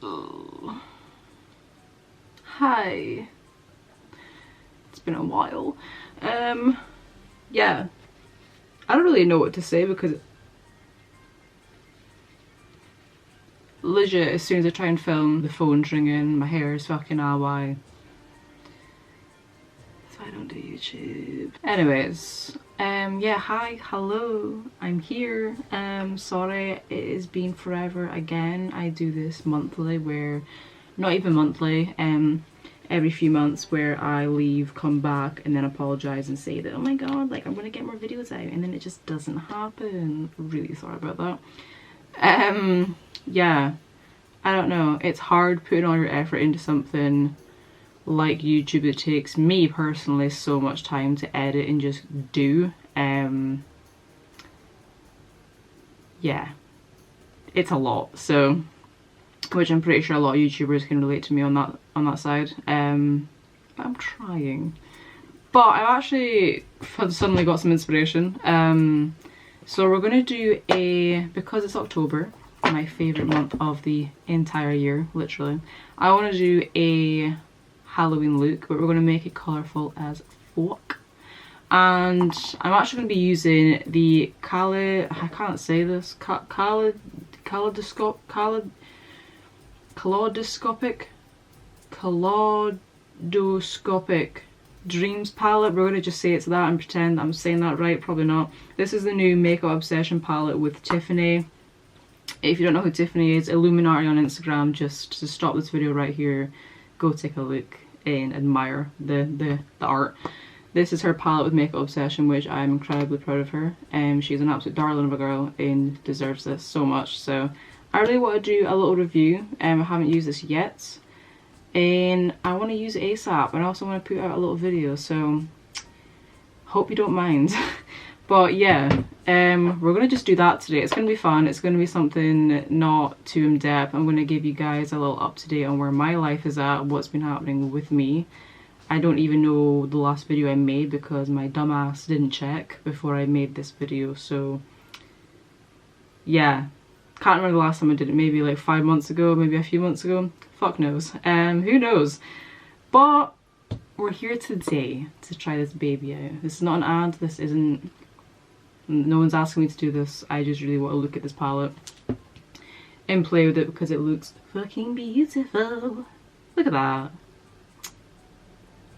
Oh. Hi. It's been a while. Yeah. I don't really know what to say because legit, as soon as I try and film, the phone's ringing, my hair is fucking why. So I don't do YouTube. Anyways, yeah, hi, hello, I'm here. Sorry, it has been forever again. I do this monthly where, not even monthly, every few months where I leave, come back, and then apologise and say that, oh my god, like I'm gonna get more videos out, and then it just doesn't happen. Really sorry about that. Yeah, I don't know, it's hard putting all your effort into something like YouTube. It takes me personally so much time to edit and just do. Yeah, it's a lot, so, which I'm pretty sure a lot of YouTubers can relate to me on that side. I'm trying, but I've actually suddenly got some inspiration. So we're gonna do because it's October, my favourite month of the entire year, literally, I want to do a Halloween look, but we're going to make it colourful as fuck. And I'm actually going to be using the I can't say this, kaleidoscopic Dreams palette. We're going to just say it's that and pretend I'm saying that right. Probably not. This is the new Makeup Obsession palette with Tiffany. If you don't know who Tiffany is, Illuminati on Instagram. Just to stop this video right here, go take a look and admire the art. This is her palette with Makeup Obsession, which I'm incredibly proud of her. She's an absolute darling of a girl and deserves this so much. So I really want to do a little review. I haven't used this yet, and I want to use it ASAP, and I also want to put out a little video, so hope you don't mind. But yeah, we're gonna just do that today. It's gonna be fun. It's gonna be something not too in depth. I'm gonna give you guys a little up to date on where my life is at, what's been happening with me. I don't even know the last video I made because my dumbass didn't check before I made this video. So yeah, can't remember the last time I did it. Maybe like 5 months ago, maybe a few months ago. Fuck knows. Who knows? But we're here today to try this baby out. This is not an ad. This isn't. No one's asking me to do this. I just really want to look at this palette and play with it because it looks fucking beautiful. Look at that.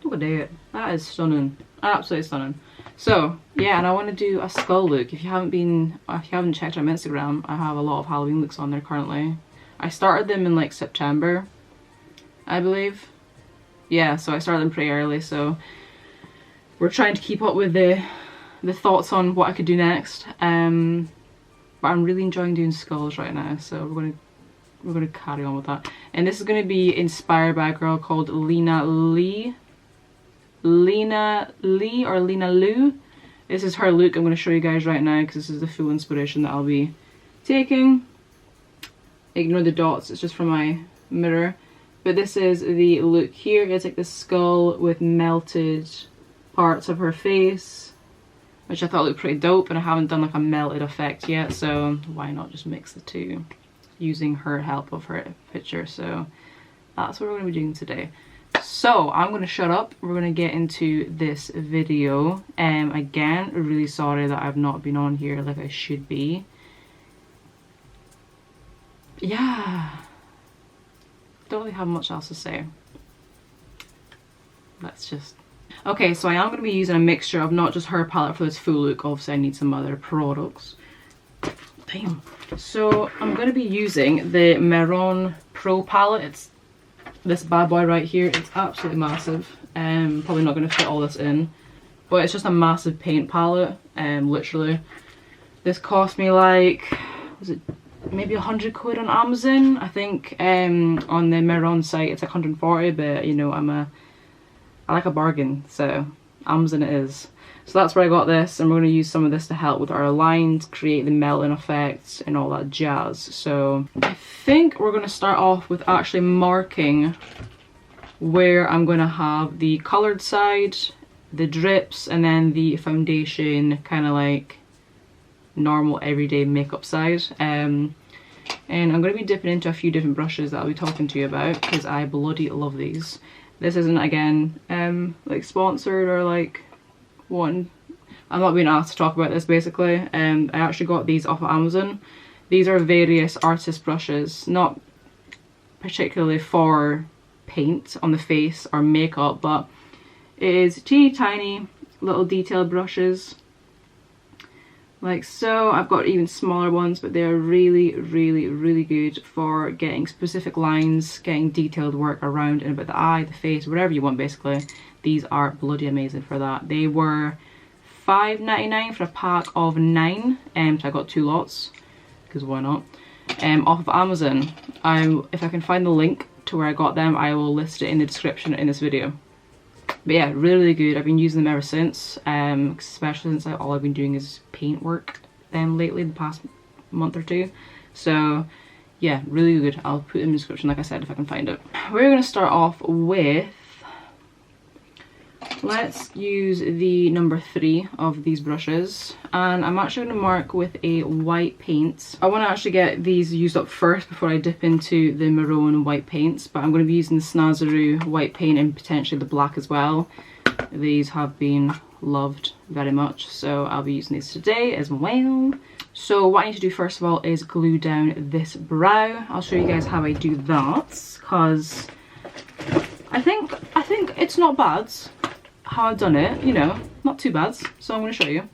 Look at that. That is stunning. Absolutely stunning. So yeah, and I want to do a skull look. If you haven't checked out my Instagram, I have a lot of Halloween looks on there currently. I started them in like September, I believe. Yeah, so I started them pretty early, so we're trying to keep up with the thoughts on what I could do next. But I'm really enjoying doing skulls right now, so we're gonna carry on with that. And this is gonna be inspired by a girl called Lena Lee or Lena Lou. This is her look. I'm gonna show you guys right now because this is the full inspiration that I'll be taking. Ignore the dots, it's just from my mirror. But this is the look here. It's like the skull with melted parts of her face, which I thought looked pretty dope, and I haven't done like a melted effect yet, so why not just mix the two using her help of her picture. So that's what we're going to be doing today. So I'm going to shut up. We're going to get into this video. Again, really sorry that I've not been on here like I should be. Yeah, don't really have much else to say. Let's just... Okay, so I am going to be using a mixture of not just her palette for this full look. Obviously I need some other products. Damn. So I'm going to be using the Meron Pro palette. It's this bad boy right here. It's absolutely massive. Probably not going to fit all this in, but it's just a massive paint palette. Literally, this cost me like, was it maybe 100 quid on Amazon? I think on the Meron site it's like 140, but you know, I like a bargain, so Amazon it is. So that's where I got this, and we're going to use some of this to help with our lines, create the melting effect and all that jazz. So I think we're going to start off with actually marking where I'm going to have the coloured side, the drips, and then the foundation, kind of like normal everyday makeup side. And I'm going to be dipping into a few different brushes that I'll be talking to you about because I bloody love these. This isn't, again, like sponsored or like one. I'm not being asked to talk about this basically. I actually got these off of Amazon. These are various artist brushes, not particularly for paint on the face or makeup, but it is teeny tiny little detailed brushes like so. I've got even smaller ones, but they're really good for getting specific lines, getting detailed work around and about the eye, the face, whatever you want basically. These are bloody amazing for that. They were $5.99 for a pack of 9, so I got 2 lots because why not, off of Amazon. If I can find the link to where I got them, I will list it in the description in this video. But yeah, really good. I've been using them ever since, especially since all I've been doing is paint work lately, the past month or two. So yeah, really good. I'll put it in the description, like I said, if I can find it. We're going to start off with, let's use the number 3 of these brushes, and I'm actually going to mark with a white paint. I want to actually get these used up first before I dip into the maroon white paints, but I'm going to be using the Snazaroo white paint and potentially the black as well. These have been loved very much, so I'll be using these today as well. So what I need to do first of all is glue down this brow. I'll show you guys how I do that, because I think it's not bad how I've done it, you know, not too bad. So I'm going to show you.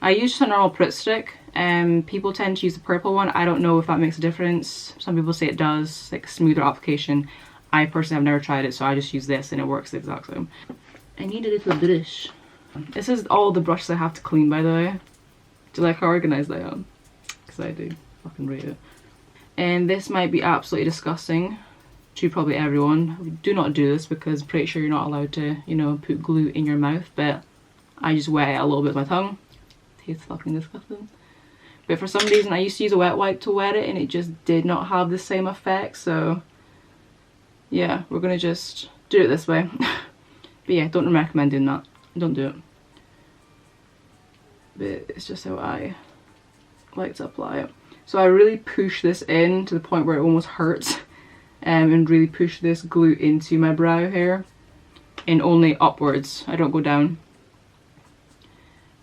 I use just a normal Pritt stick, and people tend to use the purple one. I don't know if that makes a difference. Some people say it does, like smoother application. I personally have never tried it, so I just use this and it works the exact same. I need a little brush. This is all the brushes I have to clean, by the way. Do you like how organized I am? Because I do. Fucking rate it. And this might be absolutely disgusting to probably everyone. Do not do this because I'm pretty sure you're not allowed to, you know, put glue in your mouth, but I just wet it a little bit with my tongue. It tastes fucking disgusting. But for some reason I used to use a wet wipe to wet it and it just did not have the same effect, so yeah, we're gonna just do it this way. But yeah, don't recommend doing that. Don't do it. But it's just how I like to apply it. So I really push this in to the point where it almost hurts. And really push this glue into my brow hair and only upwards. I don't go down.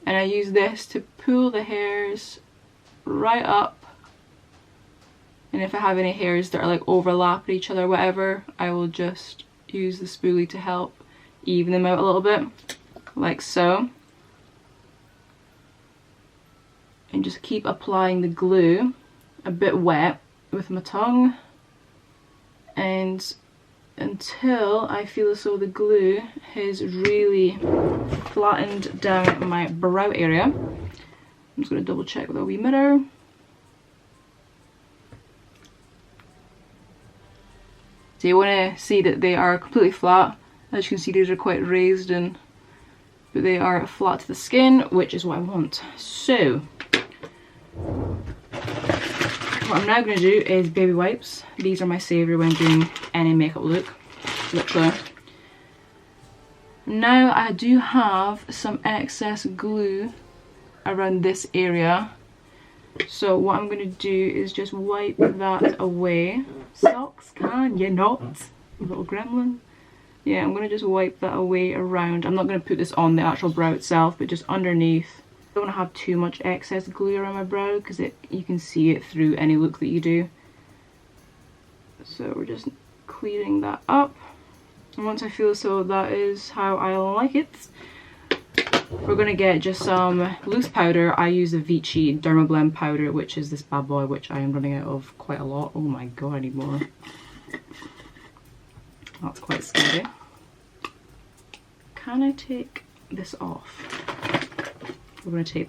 And I use this to pull the hairs right up. And if I have any hairs that are like overlap each other or whatever, I will just use the spoolie to help even them out a little bit, like so. And just keep applying the glue a bit wet with my tongue, and until I feel as though the glue has really flattened down my brow area. I'm just going to double check with a wee mirror. So you want to see that they are completely flat. As you can see, these are quite raised, but they are flat to the skin, which is what I want. So what I'm now going to do is baby wipes. These are my saviour when doing any makeup look, literally. Now I do have some excess glue around this area, so what I'm going to do is just wipe that away. Socks, can you not, you little gremlin? Yeah, I'm going to just wipe that away around. I'm not going to put this on the actual brow itself, but just underneath. I don't want to have too much excess glue around my brow because you can see it through any look that you do. So we're just clearing that up. And once I feel so that is how I like it, we're going to get just some loose powder. I use the Vichy Dermablend powder, which is this bad boy, which I am running out of quite a lot. Oh my god, I need more. That's quite scary. Can I take this off? We're going to take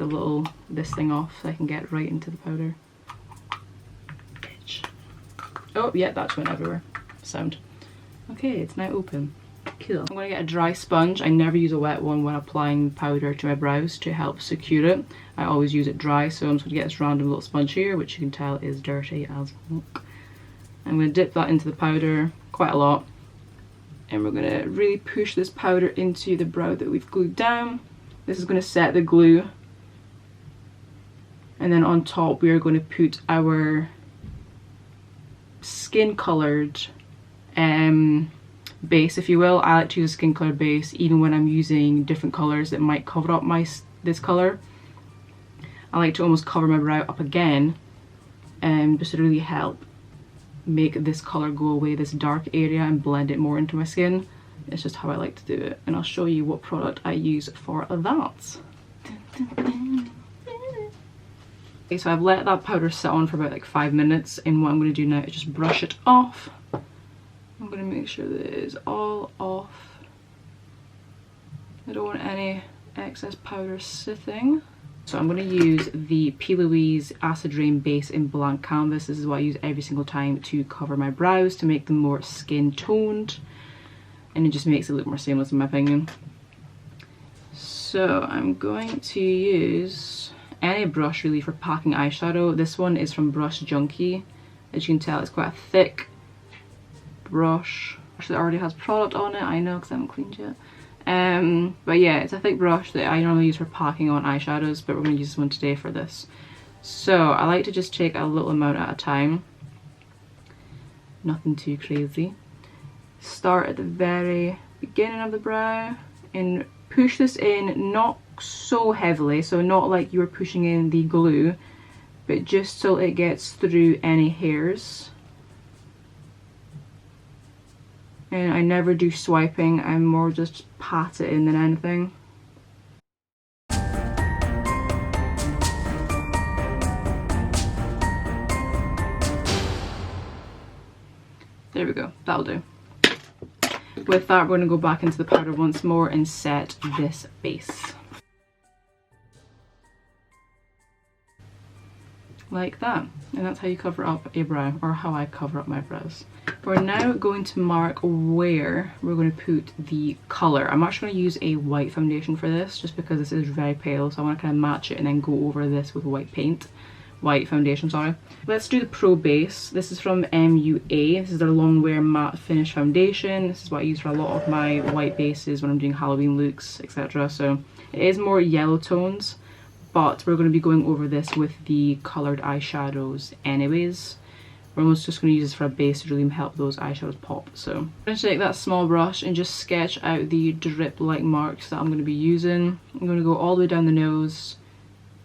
this thing off so I can get right into the powder. Bitch. Oh yeah, that went everywhere. Sound. Okay, it's now open. Cool. I'm going to get a dry sponge. I never use a wet one when applying powder to my brows to help secure it. I always use it dry, so I'm just going to get this random little sponge here, which you can tell is dirty as fuck. I'm going to dip that into the powder quite a lot. And we're going to really push this powder into the brow that we've glued down. This is going to set the glue. And then on top we are going to put our skin coloured base, if you will. I like to use a skin coloured base even when I'm using different colours that might cover up this colour. I like to almost cover my brow up again, just to really help make this colour go away, this dark area, and blend it more into my skin. It's just how I like to do it, and I'll show you what product I use for that. Okay, so I've let that powder sit on for about like 5 minutes, and what I'm going to do now is just brush it off. I'm going to make sure that it is all off. I don't want any excess powder sitting. So I'm going to use the P. Louise Acid Rain Base in Blank Canvas. This is what I use every single time to cover my brows, to make them more skin toned. And it just makes it look more seamless in my opinion. So I'm going to use any brush really for packing eyeshadow. This one is from Brush Junkie. As you can tell, it's quite a thick brush that already has product on it. I know because I haven't cleaned yet. But yeah, it's a thick brush that I normally use for packing on eyeshadows, but we're going to use this one today for this. So I like to just take a little amount at a time. Nothing too crazy. Start at the very beginning of the brow and push this in, not so heavily, so not like you were pushing in the glue, but just so it gets through any hairs. And I never do swiping, I more just pat it in than anything. There we go, that'll do. With that, we're going to go back into the powder once more and set this base. Like that. And that's how you cover up a brow, or how I cover up my brows. We're now going to mark where we're going to put the colour. I'm actually going to use a white foundation for this, just because this is very pale, so I want to kind of match it and then go over this with white foundation, sorry. Let's do the Pro Base. This is from MUA. This is their Long Wear Matte Finish Foundation. This is what I use for a lot of my white bases when I'm doing Halloween looks, etc. So it is more yellow tones, but we're going to be going over this with the coloured eyeshadows anyways. We're almost just going to use this for a base to really help those eyeshadows pop. So I'm going to take that small brush and just sketch out the drip-like marks that I'm going to be using. I'm going to go all the way down the nose,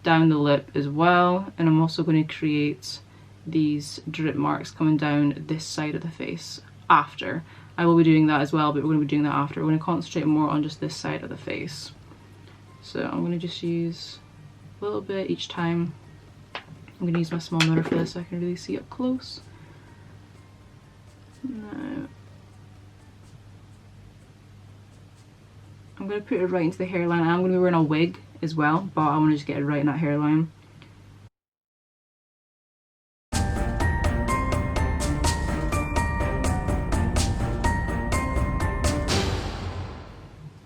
down the lip as well, and I'm also going to create these drip marks coming down this side of the face after. I will be doing that as well, but we're going to be doing that after. We're going to concentrate more on just this side of the face. So I'm going to just use a little bit each time. I'm going to use my small mirror for this so I can really see up close. Now I'm going to put it right into the hairline. I'm going to be wearing a wig as well, but I want to just get it right in that hairline.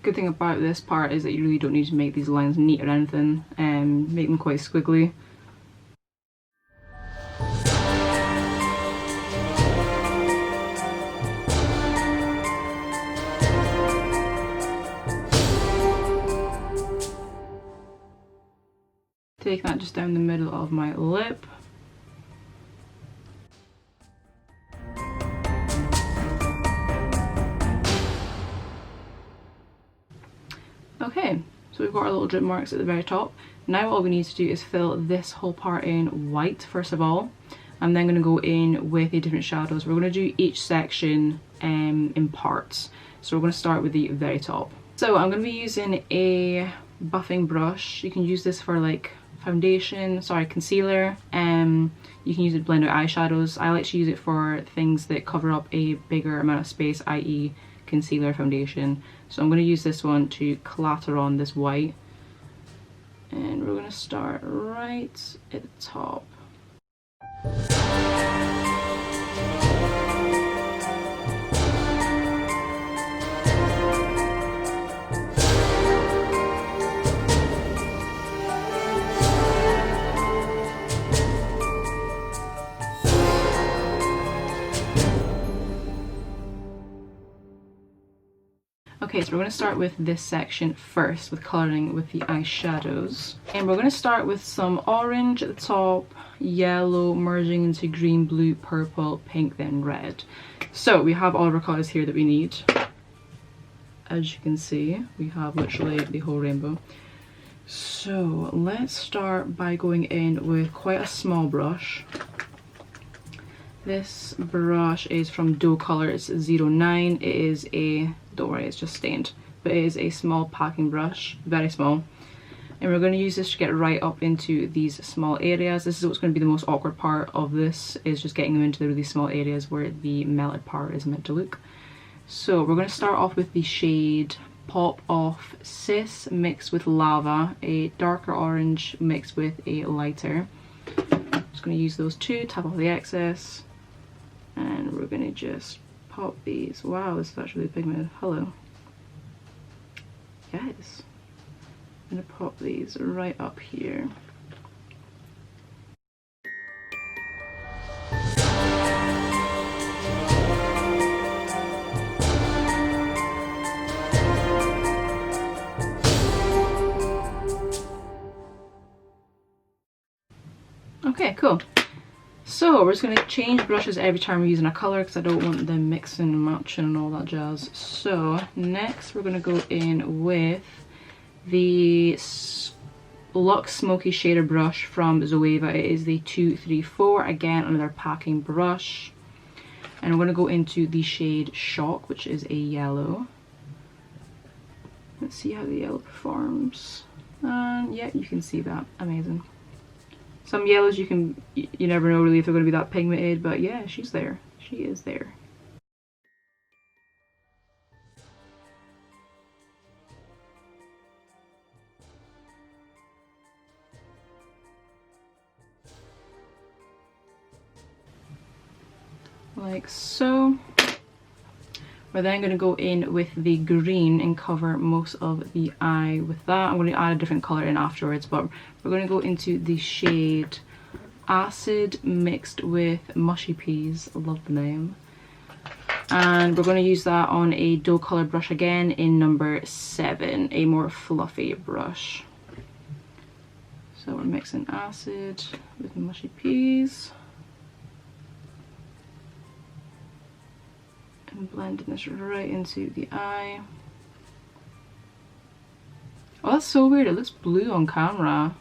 Good thing about this part is that you really don't need to make these lines neat or anything, and make them quite squiggly. Take that just down the middle of my lip. Okay, so we've got our little drip marks at the very top. Now all we need to do is fill this whole part in white first of all. I'm then going to go in with the different shadows. We're going to do each section in parts. So we're going to start with the very top. So I'm going to be using a buffing brush. You can use this for like concealer. You can use it to blend out eyeshadows. I like to use it for things that cover up a bigger amount of space, i.e. concealer, foundation. So I'm going to use this one to clatter on this white, and we're going to start right at the top. Okay, so we're going to start with this section first, with colouring with the eyeshadows. And we're going to start with some orange at the top, yellow merging into green, blue, purple, pink, then red. So we have all of our colours here that we need. As you can see, we have literally the whole rainbow. So let's start by going in with quite a small brush. This brush is from Doe Colors 09. It is a, don't worry, it's just stained, but it is a small packing brush, very small. And we're going to use this to get right up into these small areas. This is what's going to be the most awkward part of this, is just getting them into the really small areas where the melted part is meant to look. So we're going to start off with the shade Pop Off Sis mixed with Lava, a darker orange mixed with a lighter. Just going to use those two, tap off the excess. And we're going to just pop these. Wow, this is actually pigmented. Hello. Yes. I'm going to pop these right up here. Okay, cool. So we're just going to change brushes every time we're using a colour, because I don't want them mixing and matching and all that jazz. So next we're going to go in with the Luxe Smoky Shader brush from Zoeva. It is the 234, again another packing brush. And I'm going to go into the shade Shock, which is a yellow. Let's see how the yellow performs. And yeah, you can see that. Amazing. Some yellows you never know really if they're going to be that pigmented, but yeah, she's there. She is there. Like so. We're then going to go in with the green and cover most of the eye with that. I'm going to add a different colour in afterwards, but we're going to go into the shade Acid mixed with Mushy Peas. I love the name. And we're going to use that on a Doe Colour brush again in number 7, a more fluffy brush. So we're mixing Acid with Mushy Peas. And blending this right into the eye. Oh, that's so weird. It looks blue on camera.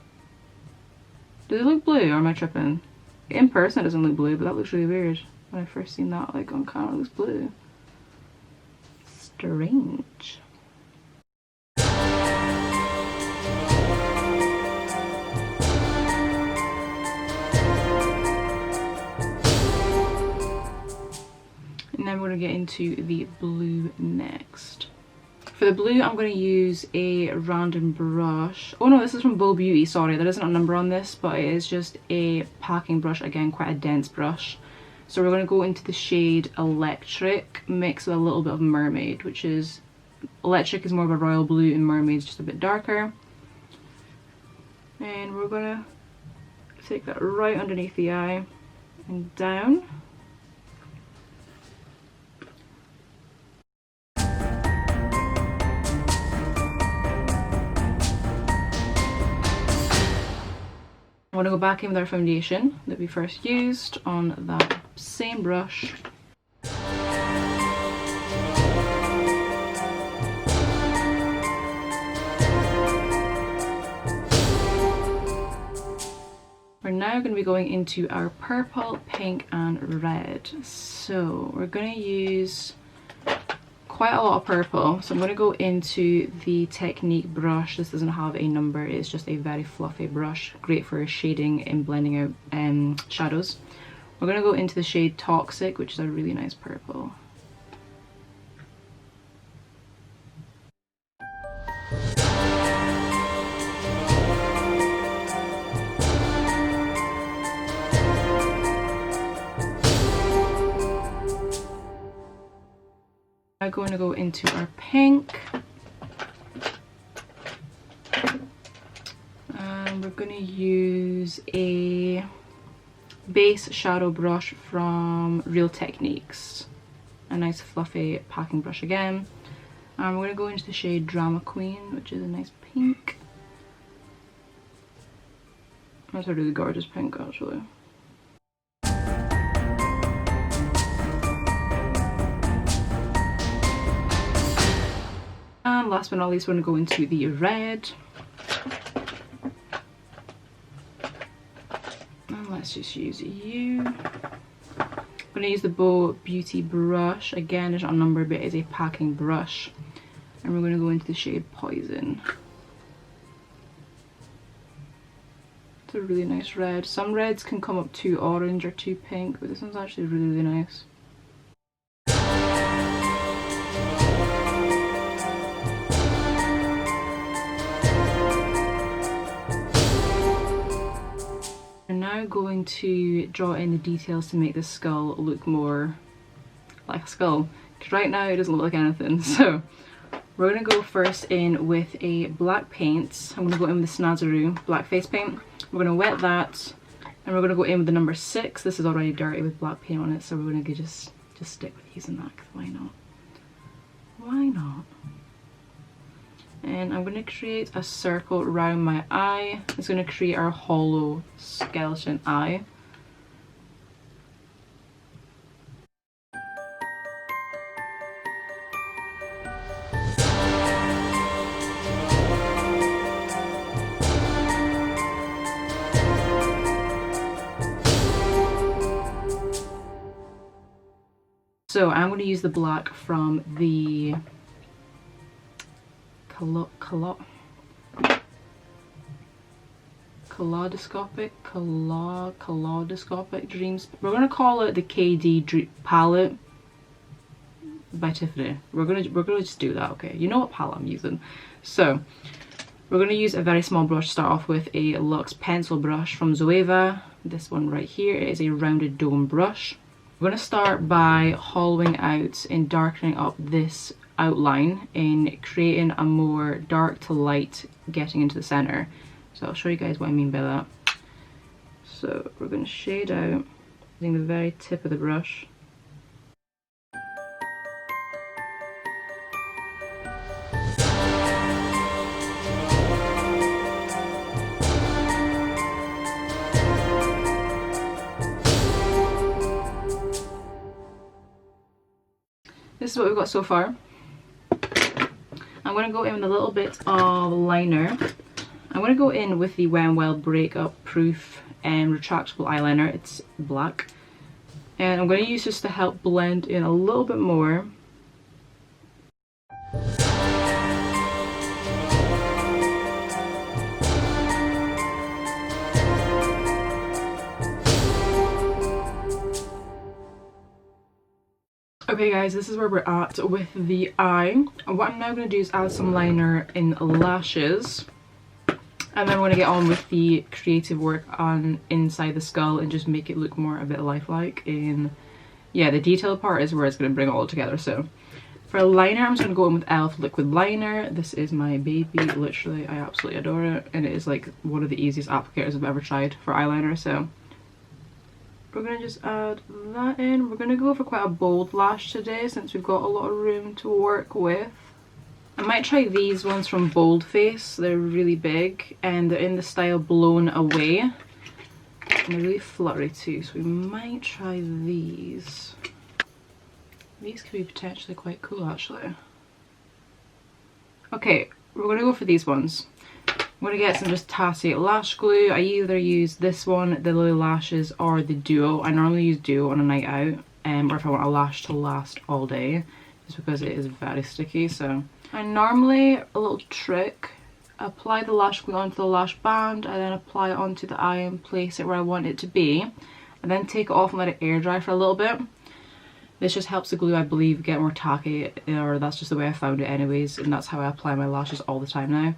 Does it look blue, or am I tripping? In person it doesn't look blue, but that looks really weird. When I first seen that like on camera, it looks blue. Strange. And then we're going to get into the blue next. For the blue, I'm going to use a random brush. Oh no, this is from Bow Beauty, sorry, there isn't a number on this, but it is just a packing brush, again, quite a dense brush. So we're going to go into the shade Electric, mixed with a little bit of Mermaid, which is, Electric is more of a royal blue and Mermaid's just a bit darker. And we're going to take that right underneath the eye and down. I want to go back in with our foundation that we first used on that same brush. We're now going to be going into our purple, pink and red. So we're going to use quite a lot of purple. So I'm going to go into the Technique brush. This doesn't have a number, it's just a very fluffy brush, great for shading and blending out shadows. We're going to go into the shade Toxic, which is a really nice purple. I'm going to go into our pink, and we're going to use a base shadow brush from Real Techniques, a nice fluffy packing brush again. And we're going to go into the shade Drama Queen, which is a nice pink. That's a really gorgeous pink actually. And last but not least, we're going to go into the red. And let's just use you. I'm going to use the Bow Beauty brush. Again, it's not a number, but it is a packing brush. And we're going to go into the shade Poison. It's a really nice red. Some reds can come up too orange or too pink, but this one's actually really, really nice. We're now going to draw in the details to make this skull look more like a skull, because right now it doesn't look like anything. So we're going to go first in with a black paint. I'm going to go in with the Snazaroo black face paint. We're going to wet that, and we're going to go in with the number 6. This is already dirty with black paint on it, so we're going to just stick with using that, because why not? Why not? And I'm going to create a circle around my eye. It's going to create our hollow skeleton eye. So I'm going to use the black from the Kaleidoscopic Dreams. We're going to call it the KD palette by Tiffany. We're gonna just do that, okay? You know what palette I'm using. So we're going to use a very small brush to start off with, a Luxe pencil brush from Zoeva. This one right here. It is a rounded dome brush. We're going to start by hollowing out and darkening up this outline and creating a more dark to light getting into the center. So I'll show you guys what I mean by that. So we're going to shade out using the very tip of the brush. This is what we've got so far. I'm going to go in with a little bit of liner. I'm going to go in with the Wet n Wild Breakup Proof and Retractable Eyeliner. It's black. And I'm going to use this to help blend in a little bit more. Okay guys, this is where we're at with the eye. And what I'm now going to do is add some liner in lashes. And then we're going to get on with the creative work on inside the skull and just make it look more a bit lifelike. And yeah, the detail part is where it's going to bring it all together. So for liner, I'm just going to go in with e.l.f. liquid liner. This is my baby, literally, I absolutely adore it. And it is like one of the easiest applicators I've ever tried for eyeliner. So we're going to just add that in. We're going to go for quite a bold lash today since we've got a lot of room to work with. I might try these ones from Bold Face. They're really big and they're in the style Blown Away. And they're really fluttery too, so we might try these. These could be potentially quite cool actually. Okay, we're going to go for these ones. I'm going to get some just Tatty lash glue. I either use this one, the Lily Lashes, or the Duo. I normally use Duo on a night out, or if I want a lash to last all day, just because it is very sticky. So I normally, a little trick, apply the lash glue onto the lash band, and then apply it onto the eye and place it where I want it to be, and then take it off and let it air dry for a little bit. This just helps the glue, I believe, get more tacky, or that's just the way I found it anyways, and that's how I apply my lashes all the time now.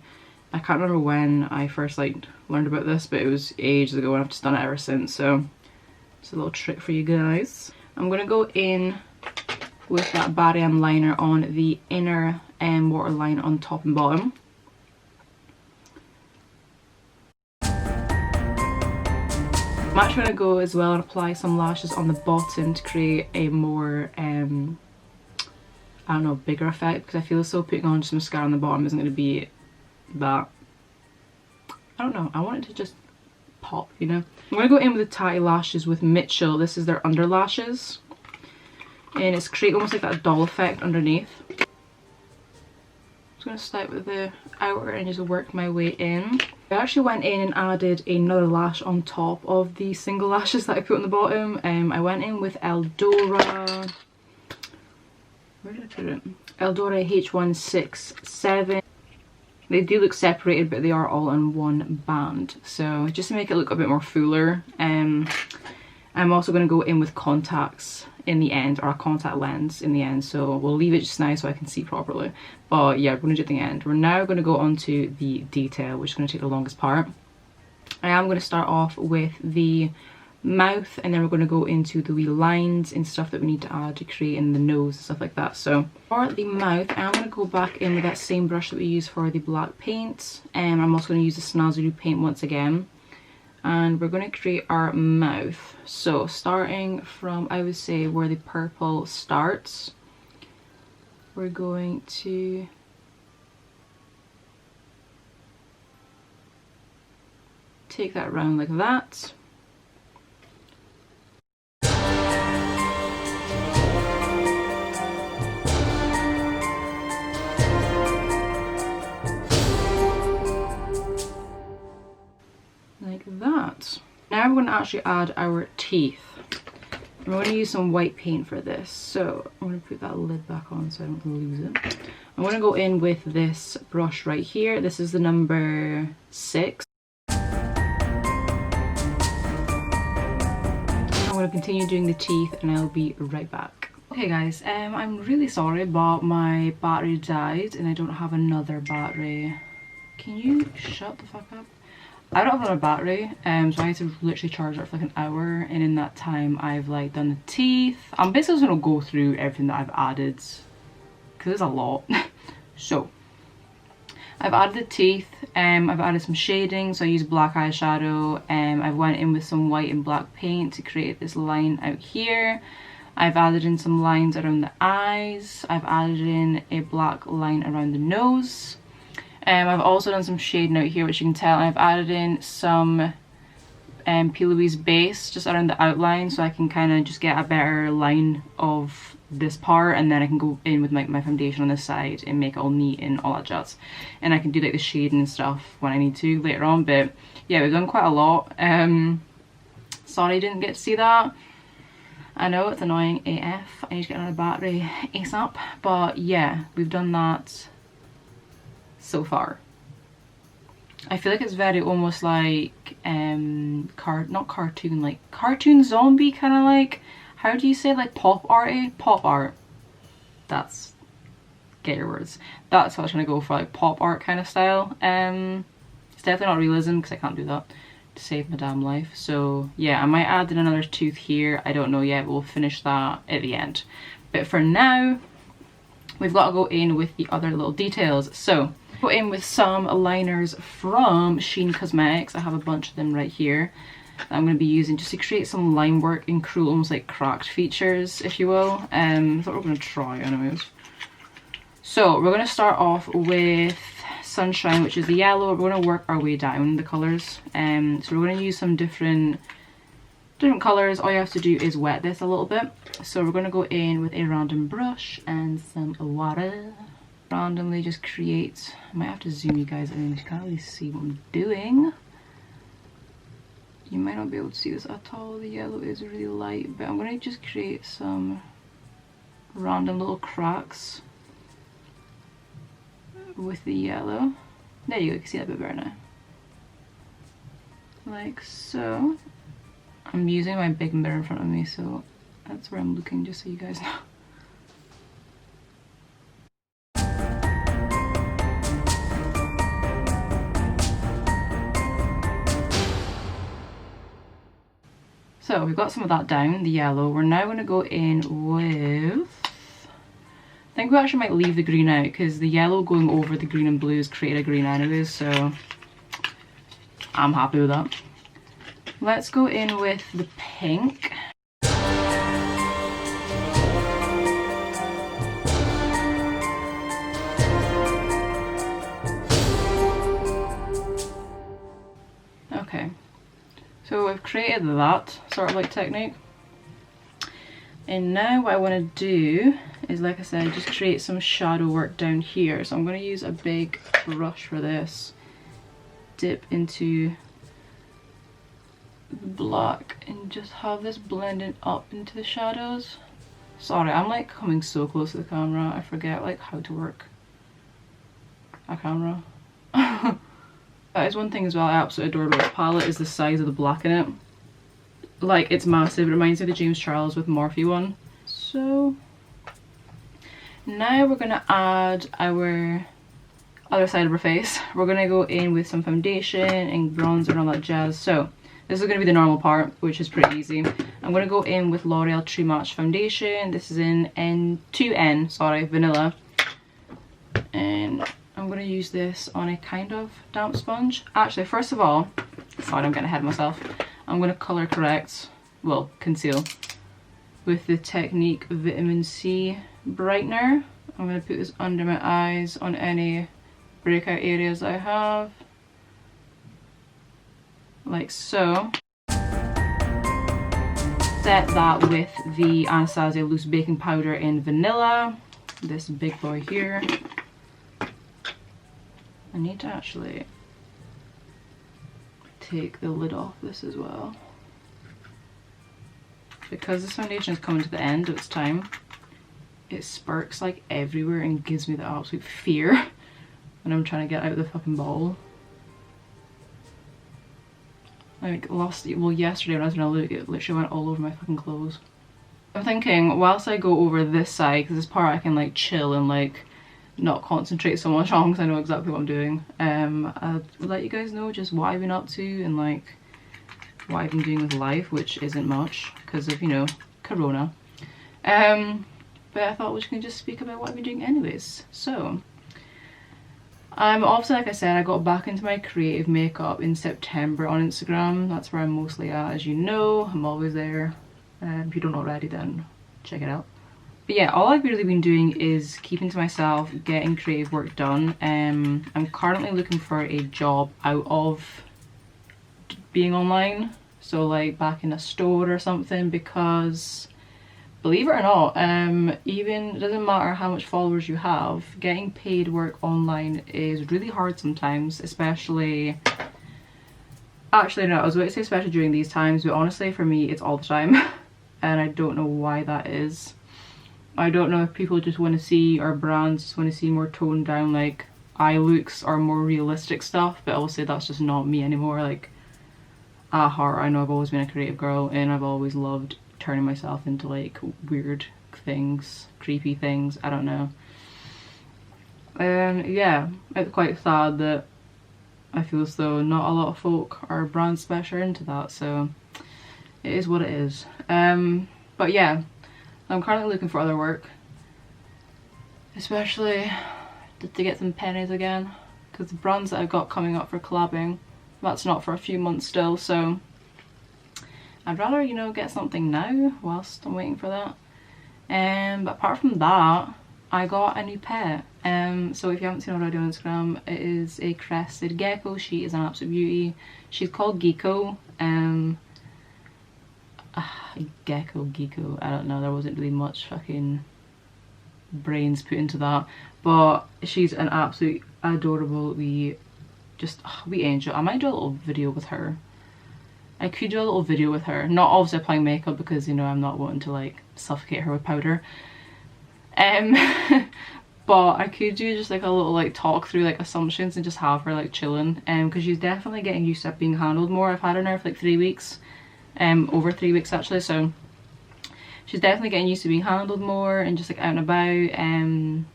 I can't remember when I first learned about this, but it was ages ago and I've just done it ever since, so it's a little trick for you guys. I'm going to go in with that Barium liner on the inner waterline on top and bottom. I'm actually going to go as well and apply some lashes on the bottom to create a more I don't know, bigger effect, because I feel as though putting on just mascara on the bottom isn't going to be that. I don't know, I want it to just pop, you know. I'm going to go in with the Tatty Lashes with Mitchell. This is their under lashes, and it's create almost like that doll effect underneath. I'm just going to start with the outer and just work my way in. I actually went in and added another lash on top of the single lashes that I put on the bottom. I went in with Eldora. Where did I put it? Eldora H167. They do look separated, but they are all in one band. So just to make it look a bit more fuller. I'm also going to go in with contacts in the end, or a contact lens in the end. So we'll leave it just now so I can see properly. But yeah, we're going to do it at the end. We're now going to go on to the detail, which is going to take the longest part. I am going to start off with the mouth, and then we're going to go into the wee lines and stuff that we need to add to create in the nose and stuff like that. So for the mouth, I'm going to go back in with that same brush that we used for the black paint, and I'm also going to use the Snazzy paint once again, and we're going to create our mouth. So starting from, I would say, where the purple starts, we're going to take that round like that. Like that. Now we're going to actually add our teeth. We're going to use some white paint for this. So I'm going to put that lid back on so I don't lose it. I'm going to go in with this brush right here. This is the number 6. I'm going to continue doing the teeth and I'll be right back. Okay guys, I'm really sorry, but my battery died and I don't have another battery. Can you shut the fuck up? I don't have another battery, so I had to literally charge it for like an hour, and in that time I've like done the teeth. I'm basically just gonna go through everything that I've added, because there's a lot. So I've added the teeth, I've added some shading, so I used black eyeshadow, I've went in with some white and black paint to create this line out here. I've added in some lines around the eyes, I've added in a black line around the nose. I've also done some shading out here, which you can tell. I've added in some P. Louise base just around the outline, so I can kind of just get a better line of this part, and then I can go in with my foundation on this side and make it all neat and all that jazz. And I can do like the shading and stuff when I need to later on. But yeah, we've done quite a lot. Sorry I didn't get to see that. I know it's annoying AF. I need to get another battery ASAP. But yeah, we've done that so far. I feel like it's very almost like not cartoon, like cartoon zombie kind of, like, how do you say, like pop arty? Pop art. That's, get your words. That's what I was trying to go for, like pop art kind of style. It's definitely not realism because I can't do that to save my damn life. So yeah, I might add in another tooth here. I don't know yet, but we'll finish that at the end. But for now, we've got to go in with the other little details. So go in with some liners from Sheen Cosmetics. I have a bunch of them right here that I'm going to be using just to create some line work and create almost like cracked features, if you will. I thought we were going to try anyways. So we're going to start off with Sunshine, which is the yellow. We're going to work our way down the colours. So we're going to use some different colours. All you have to do is wet this a little bit. So we're going to go in with a random brush and some water. Randomly just create, I might have to zoom you guys in, you can't really see what I'm doing. You might not be able to see this at all, the yellow is really light, but I'm going to just create some random little cracks with the yellow. There you go, you can see that a bit better now. Like so. I'm using my big mirror in front of me, so that's where I'm looking, just so you guys know. So we've got some of that down, the yellow. We're now going to go in with, I think we actually might leave the green out because the yellow going over the green and blues create a green anyways, so I'm happy with that. Let's go in with the pink. So I've created that sort of like technique. And now what I want to do is, like I said, just create some shadow work down here. So I'm going to use a big brush for this. Dip into the black and just have this blending up into the shadows. Sorry, I'm like coming so close to the camera, I forget like how to work a camera. That is one thing as well I absolutely adore about this palette, is the size of the black in it. Like, it's massive. It reminds me of the James Charles with Morphe one. So now we're gonna add our other side of our face. We're gonna go in with some foundation and bronzer and all that jazz. So this is gonna be the normal part, which is pretty easy. I'm gonna go in with L'Oreal True Match foundation. This is in N2N, sorry, vanilla. And I'm gonna use this on a kind of damp sponge. Actually, first of all, sorry, I'm getting ahead of myself. I'm gonna color correct, well, conceal, with the Technique Vitamin C brightener. I'm gonna put this under my eyes on any breakout areas I have, like so. Set that with the Anastasia Loose Baking Powder in Vanilla, this big boy here. I need to actually take the lid off this as well, because this foundation is coming to the end of its time. It sparks like everywhere and gives me the absolute fear when I'm trying to get out of the fucking bottle. Like yesterday when I was gonna look, it literally went all over my fucking clothes. I'm thinking, whilst I go over this side, because this part I can like chill and like not concentrate so much on, because I know exactly what I'm doing. I'll let you guys know just what I've been up to and like what I've been doing with life, which isn't much because of, you know, Corona. But I thought we can just speak about what I've been doing anyways. So obviously, like I said, I got back into my creative makeup in September on Instagram. That's where I'm mostly at, as you know. I'm always there. If you don't already, then check it out. But yeah, all I've really been doing is keeping to myself, getting creative work done. I'm currently looking for a job out of being online, so like back in a store or something, because believe it or not, even it doesn't matter how much followers you have, getting paid work online is really hard sometimes, especially, actually no, I was about to say especially during these times, but honestly for me it's all the time. And I don't know why that is. I don't know if people just want to see, or brands just want to see more toned down like eye looks or more realistic stuff, but obviously that's just not me anymore. Like at heart, I know I've always been a creative girl and I've always loved turning myself into like weird things, creepy things, I don't know. And yeah, it's quite sad that I feel as though not a lot of folk or brands special into that, so it is what it is. But yeah, I'm currently looking for other work, especially to get some pennies again, because the brands that I've got coming up for collabing, that's not for a few months still, so I'd rather, you know, get something now whilst I'm waiting for that. But apart from that, I got a new pet. So if you haven't seen already on Instagram, it is a crested gecko. She is an absolute beauty. She's called Geeko. Gecko, I don't know, there wasn't really much fucking brains put into that, but she's an absolute adorable wee angel. I might do a little video with her. I could do a little video with her, not obviously applying makeup because, you know, I'm not wanting to like suffocate her with powder, but I could do just like a little like talk through like assumptions and just have her like chilling, because she's definitely getting used to being handled more. I've had her now for like 3 weeks, over 3 weeks actually, so she's definitely getting used to being handled more and just like out and about, and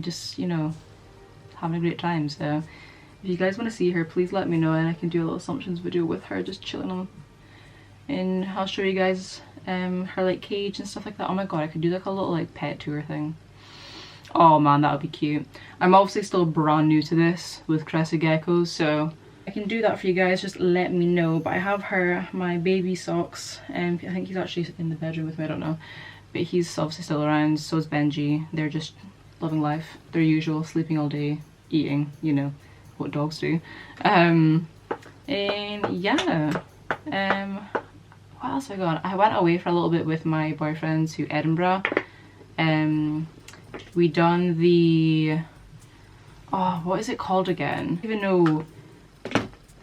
just, you know, having a great time. So if you guys want to see her, please let me know and I can do a little assumptions video with her, just chilling on, and I'll show you guys her like cage and stuff like that. Oh my god, I could do like a little like pet tour thing. Oh man, that would be cute. I'm obviously still brand new to this with crested geckos, so I can do that for you guys, just let me know. But I have my baby socks, and I think he's actually in the bedroom with me, I don't know, but he's obviously still around. So is Benji. They're just loving life, their usual, sleeping all day, eating, you know what dogs do. And yeah, What else have I got? I went away for a little bit with my boyfriend to Edinburgh. We done the, oh, what is it called again? I don't even know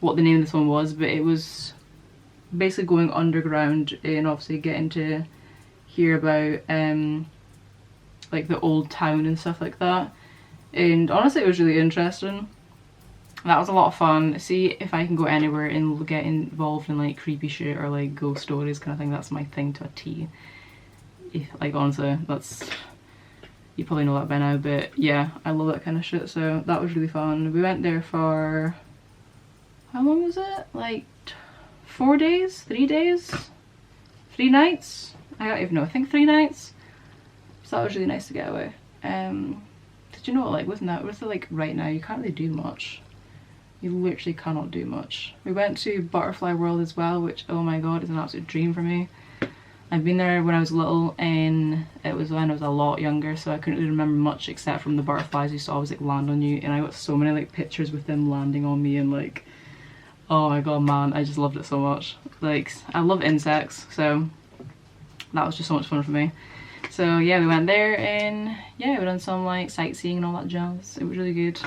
what the name of this one was, but it was basically going underground and obviously getting to hear about like the old town and stuff like that. And honestly it was really interesting. That was a lot of fun. See if I can go anywhere and get involved in like creepy shit or like ghost stories kind of thing. That's my thing to a T. Like honestly, that's, you probably know that by now, but yeah, I love that kind of shit. So that was really fun. We went there for, how long was it? Like 4 days? 3 days? 3 nights? I don't even know, I think 3 nights. So that was really nice to get away. Did you know, like with like right now, you can't really do much. You literally cannot do much. We went to Butterfly World as well, which, oh my god, is an absolute dream for me. I've been there when I was little, and it was when I was a lot younger, so I couldn't really remember much except from the butterflies used to always like land on you, and I got so many like pictures with them landing on me, and like, oh my god, man, I just loved it so much. Like, I love insects, so that was just so much fun for me. So yeah, we went there, and yeah, we done some like sightseeing and all that jazz. It was really good.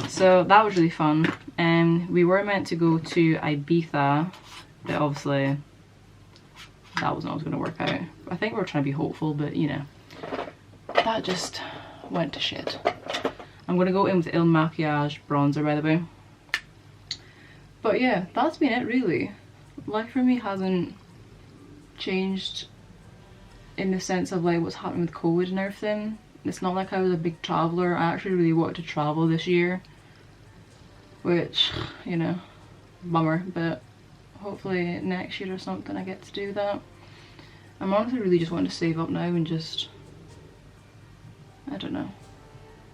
So that was really fun. And we were meant to go to Ibiza, but obviously that was not going to work out. I think we were trying to be hopeful, but you know, that just went to shit. I'm going to go in with Il Makiage bronzer, by the way. But yeah, that's been it really. Life for me hasn't changed in the sense of like what's happening with COVID and everything. It's not like I was a big traveller. I actually really wanted to travel this year, which, you know, bummer, but hopefully next year or something I get to do that. I'm honestly really just wanting to save up now and just, I don't know,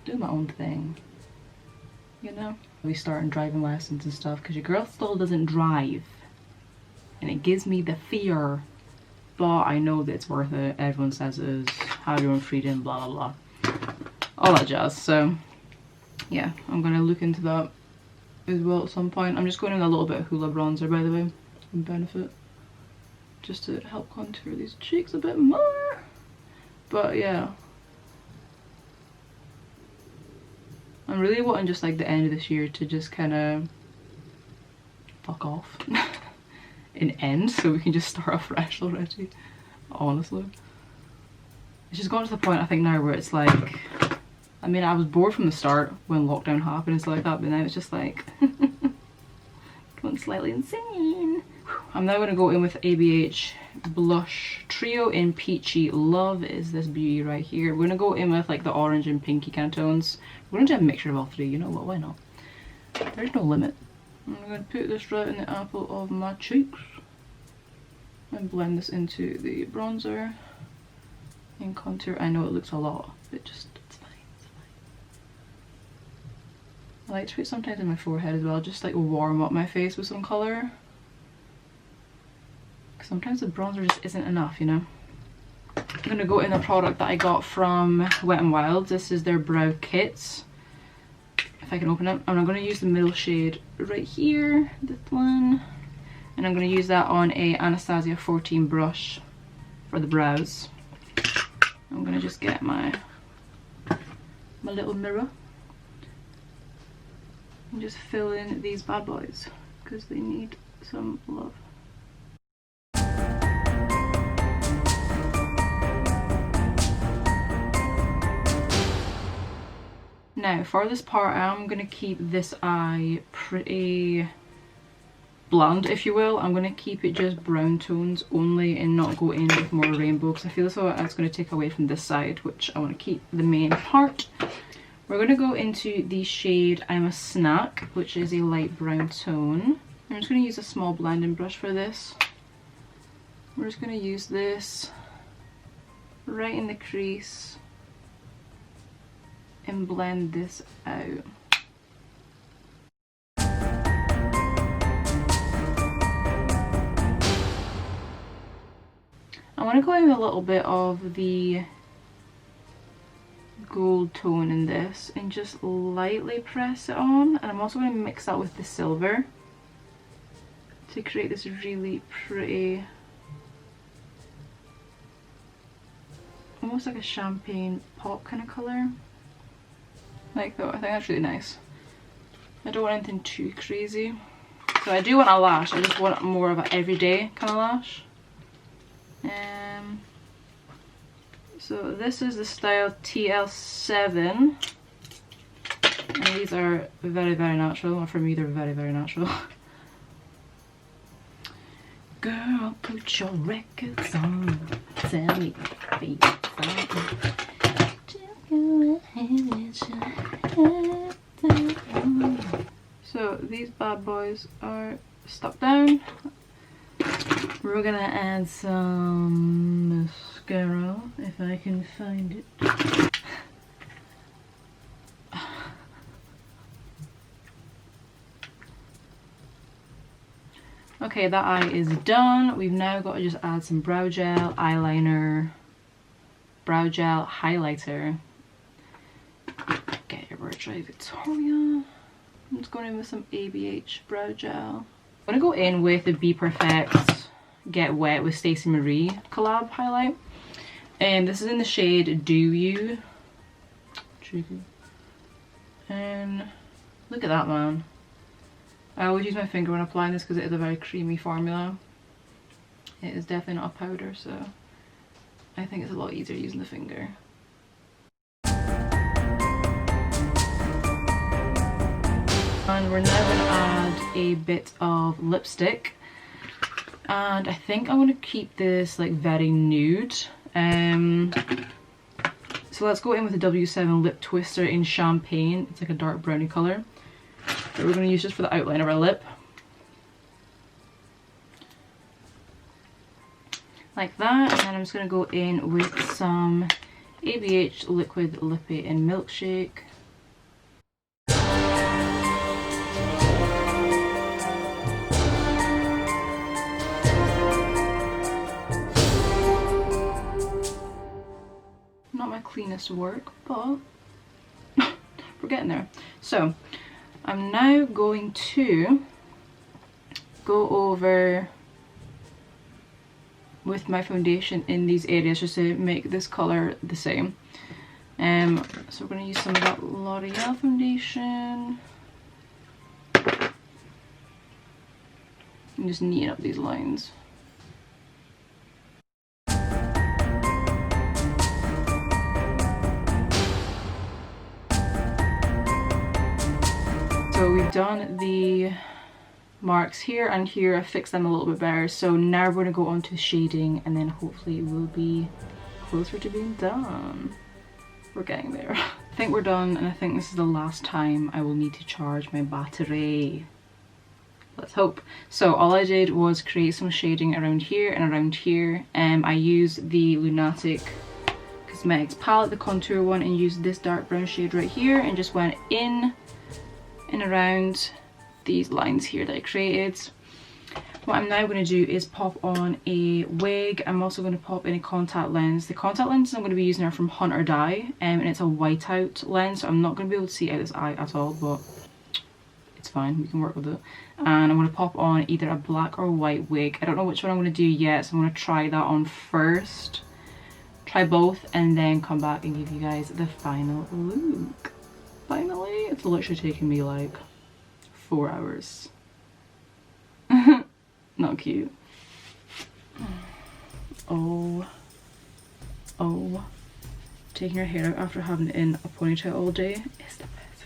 do my own thing, you know? We starting driving lessons and stuff because your girl still doesn't drive, and it gives me the fear. But I know that it's worth it. Everyone says it is. Have your own freedom, blah blah blah. All that jazz. So yeah, I'm gonna look into that as well at some point. I'm just going in a little bit of Hoola bronzer, by the way, in Benefit, just to help contour these cheeks a bit more. But yeah, I'm really wanting just like the end of this year to just kind of fuck off. An end, so we can just start afresh already. Honestly, it's just gone to the point I think now where it's like, I mean, I was bored from the start when lockdown happened and stuff like that, but now it's just like going slightly insane. I'm now going to go in with ABH blush trio in Peachy Love is this beauty right here. We're going to go in with like the orange and pinky kind of tones. We're going to do a mixture of all three, you know what, why not? There's no limit. I'm going to put this right in the apple of my cheeks and blend this into the bronzer and contour. I know it looks a lot, but just, it's fine, it's fine. I like to put sometimes in my forehead as well, just like warm up my face with some colour. Sometimes the bronzer just isn't enough, you know. I'm going to go in a product that I got from Wet n Wild. This is their brow kits. If I can open it, and I'm going to use the middle shade right here, this one, and I'm going to use that on a Anastasia 14 brush for the brows. I'm going to just get my little mirror and just fill in these bad boys because they need some love. Now for this part, I'm going to keep this eye pretty bland, if you will. I'm going to keep it just brown tones only and not go in with more rainbow because I feel as though that's going to take away from this side, which I want to keep the main part. We're going to go into the shade I'm a Snack, which is a light brown tone. I'm just going to use a small blending brush for this. We're just going to use this right in the crease and blend this out. I want to go in with a little bit of the gold tone in this and just lightly press it on, and I'm also going to mix that with the silver to create this really pretty, almost like a champagne pop kind of colour. Like though, I think that's really nice. I don't want anything too crazy. So I do want a lash, I just want more of an everyday kind of lash. So this is the style TL7. And these are very, very natural. For me, they're very, very natural. Girl, put your records on. Tell me, baby. So these bad boys are stuck down. We're gonna add some mascara if I can find it. Okay, that eye is done. We've now got to just add some brow gel, eyeliner, brow gel, highlighter. Get your word right, Victoria. I'm just going in with some ABH brow gel. I'm gonna go in with the Be Perfect Get Wet with Stacey Marie collab highlight. And this is in the shade Do You. And look at that, man. I always use my finger when applying this because it is a very creamy formula. It is definitely not a powder, so I think it's a lot easier using the finger. And we're now going to add a bit of lipstick. And I think I'm going to keep this like very nude. So let's go in with the W7 Lip Twister in Champagne. It's like a dark brownie colour. That we're going to use just for the outline of our lip. Like that. And then I'm just going to go in with some ABH Liquid Lippy in Milkshake. Not my cleanest work, but we're getting there. So I'm now going to go over with my foundation in these areas just to make this colour the same. So we're going to use some of that L'Oreal foundation. I'm just neaten up these lines. So we've done the marks here and here. I fixed them a little bit better. So now we're going to go on to shading and then hopefully we'll be closer to being done. We're getting there. I think we're done and I think this is the last time I will need to charge my battery. Let's hope. So all I did was create some shading around here and around here. I used the Lunatic Cosmetics palette, the contour one, and used this dark brown shade right here and just went in and around these lines here that I created. What I'm now going to do is pop on a wig. I'm also going to pop in a contact lens. The contact lenses I'm going to be using are from Hunt or Die, and it's a whiteout lens, so I'm not going to be able to see out this eye at all, but it's fine, we can work with it. And I'm going to pop on either a black or white wig. I don't know which one I'm going to do yet, so I'm going to try that on first. Try both and then come back and give you guys the final look. Finally, it's literally taken me like 4 hours. Not cute. Oh. Taking your hair out after having it in a ponytail all day is the best.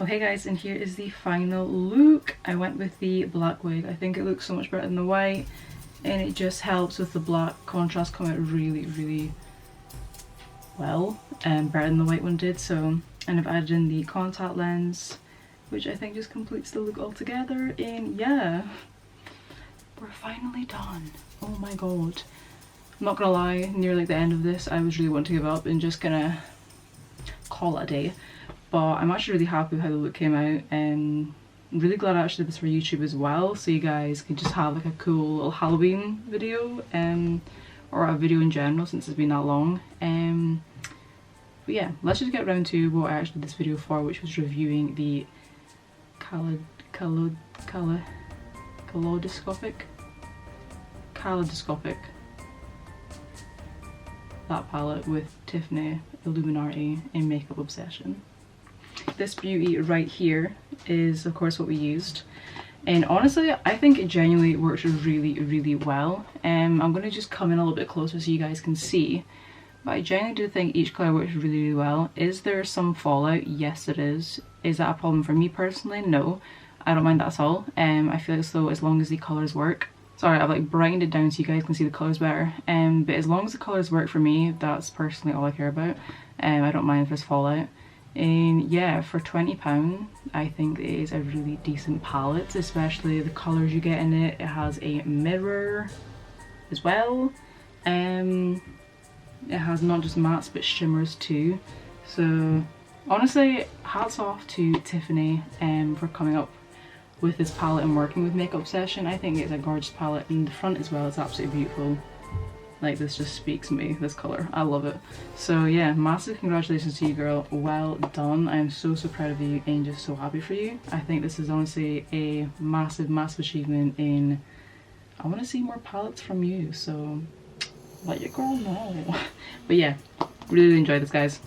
Okay guys, and here is the final look. I went with the black wig. I think it looks so much better than the white, and it just helps with the black contrast come out really, really well, and better than the white one did. So, and I've added in the contact lens, which I think just completes the look altogether. And yeah, we're finally done. Oh my god. I'm not gonna lie, near like the end of this I was really wanting to give up and just gonna call it a day, but I'm actually really happy with how the look came out, and I'm really glad I actually did this for YouTube as well, so you guys can just have like a cool little Halloween video, or a video in general since it's been that long. But yeah, let's just get around to what I actually did this video for, which was reviewing the Kaleidoscopic, that palette with Tiffany Illuminati in Makeup Obsession. This beauty right here is of course what we used, and honestly I think it genuinely works really well. I'm going to just come in a little bit closer so you guys can see, but I genuinely do think each colour works really well. Is there some fallout? Yes there is. Is that a problem for me personally? No, I don't mind that at all. I feel as though as long as the colours work. Sorry, I've like brightened it down so you guys can see the colours better. But as long as the colours work for me, that's personally all I care about. I don't mind if there's fallout. And yeah, for £20 I think it is a really decent palette, especially the colours you get in it. It has a mirror as well. It has not just mattes but shimmers too. So honestly, hats off to Tiffany for coming up with this palette and working with Makeup Obsession. I think it's a gorgeous palette, and the front as well is absolutely beautiful. Like, this just speaks me, this colour. I love it. So yeah, massive congratulations to you, girl. Well done. I am so proud of you and just so happy for you. I think this is honestly a massive achievement, and I want to see more palettes from you, so let your girl know. But yeah, really enjoyed this, guys.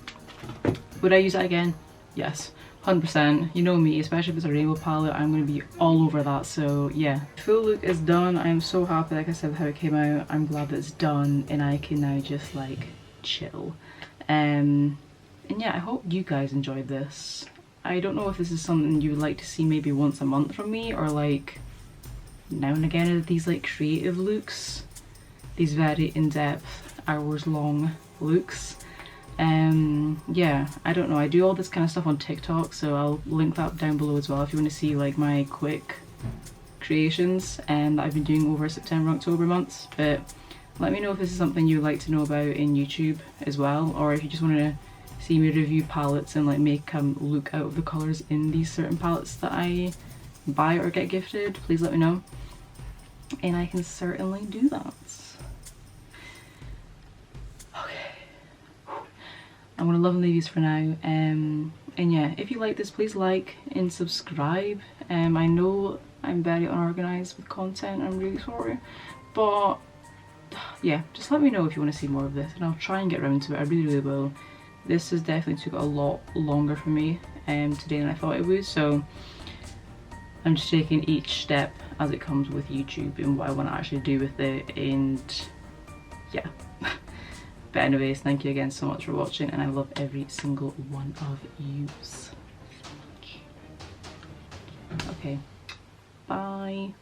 Would I use that again? Yes, 100%. You know me, especially if it's a rainbow palette, I'm going to be all over that. So yeah, full look is done. I am so happy, like I said, with how it came out. I'm glad that it's done and I can now just like chill. And yeah, I hope you guys enjoyed this. I don't know if this is something you would like to see maybe once a month from me, or like now and again of these like creative looks, these very in-depth hours long looks. Yeah, I don't know, I do all this kind of stuff on TikTok, so I'll link that down below as well if you want to see like my quick creations that I've been doing over September, October months. But let me know if this is something you would like to know about in YouTube as well, or if you just want to see me review palettes and like make look out of the colours in these certain palettes that I buy or get gifted. Please let me know and I can certainly do that. I'm gonna love and leave these for now. And yeah, if you like this, please like and subscribe. I know I'm very unorganized with content, I'm really sorry, but yeah, just let me know if you want to see more of this and I'll try and get around to it. I really will. This has definitely took a lot longer for me today than I thought it would, so I'm just taking each step as it comes with YouTube and what I want to actually do with it. And yeah. But anyways, thank you again so much for watching, and I love every single one of yous. Okay, bye.